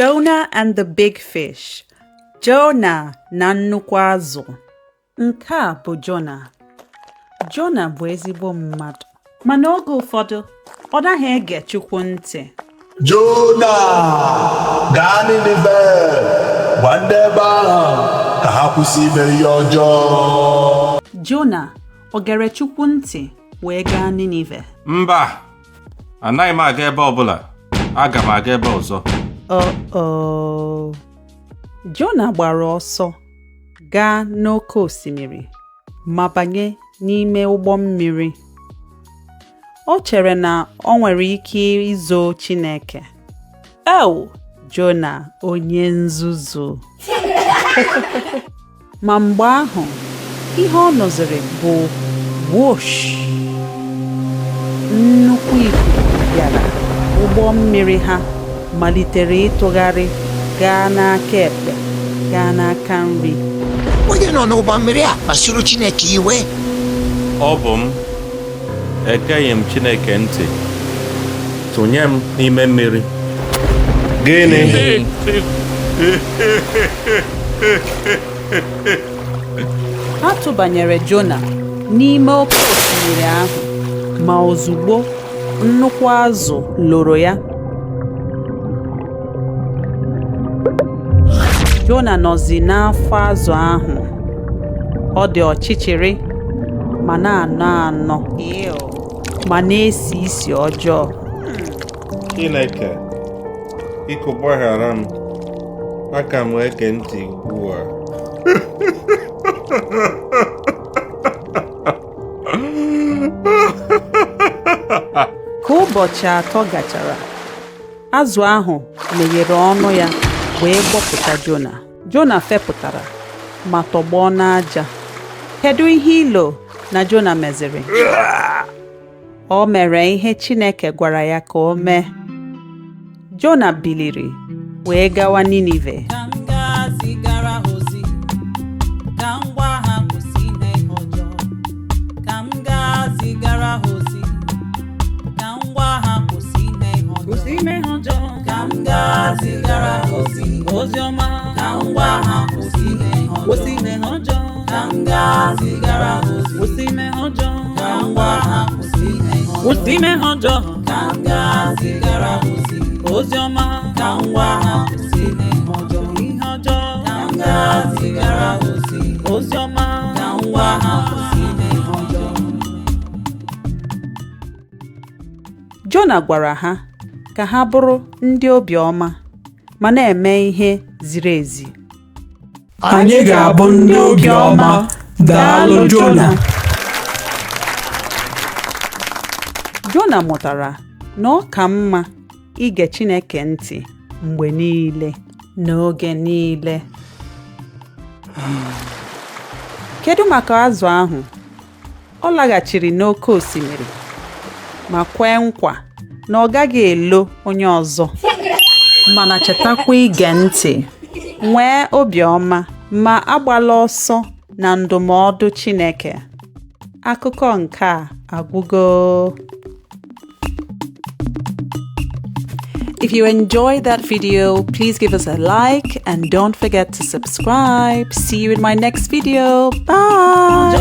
Jonah and the Big Fish. Jonah na nnukwu azụ. Nke a bụ Jonah. Jonah bụ ezigbo mmadụ, mana oge ụfọdụ ọ naghị ege Chukwu ntị. Jonah, gaa Ninive, gwa ndị ebe ahụ ka ha kwụsị ime ihe ọjọọ. Jonah o gere Chukwu ntị wee gaa Ninive? Mba, anaghị m aga ebe ọbụla. Aga m aga ebe ọzọ. Jonah gbara ọsọ gaa n'oké osimiri ma banye n'ime ụgbọ mmiri. O chere na ọ nwere ike izo Chineke. Jonah onye nzuzu. Ma mgbe ahụ, ihe ọ nụziri bụ whoosh. Nnukwu ikuku bịara. Ụgbọ mmiri ha malitere ịtụgharị gaa n'aka ekpe, gaa n'aka nri. Onye nọ n'ụgbọ mmiri a kpasuru Chineke iwe. Ọ bụ m. Egeghị m Chineke ntị. Tụnye m n'ime mmiri. Gịnị? Ha tụbanyere Jonah n'ime oké osimiri ahụ, ma ozugbo nnukwu azụ loro ya. Jonah nọzi n'afọ azụ ahụ. Ọ dị ọchịchịrị ma na-anọ anọ ma na-esi isi ọjọọ. Chineke, biko gbaghara m. Aka m ege ntị ugbu a. Ka ụbọchị atọ gachara, azụ ahụ meghere ọnụ ya wee gbọpụta Jonah. Jonah fepụtara ma tọgbọ n'aja. Kedu ihe ilo na Jonah meziri? O mere ihe Chineke gwara ya ka o mee. Jonah biliri wee gawa Ninive. Jonah gwara ha ka ha bụrụ ndị obiọma ma na-eme ihe ziri ezi. Anyị ga-abụ ndị obiọma. Daalu Jonah. Jonah mụtara na ọ ka mma ige Chineke ntị mgbe niile, n'oge niile. Kedu maka azụ ahụ? Ọ laghachiri n'oké osimiri ma kwee nkwa na ọ gaghị elo onye ọzọ. Mana chetakwa ige ntị, nwee obiọma ma agbala ọsọ na ndụmọdụ Chineke. Akụkọ nke a agwụgo. If you enjoyed that video, please give us a like and don't forget to subscribe. See you in my next video. Bye.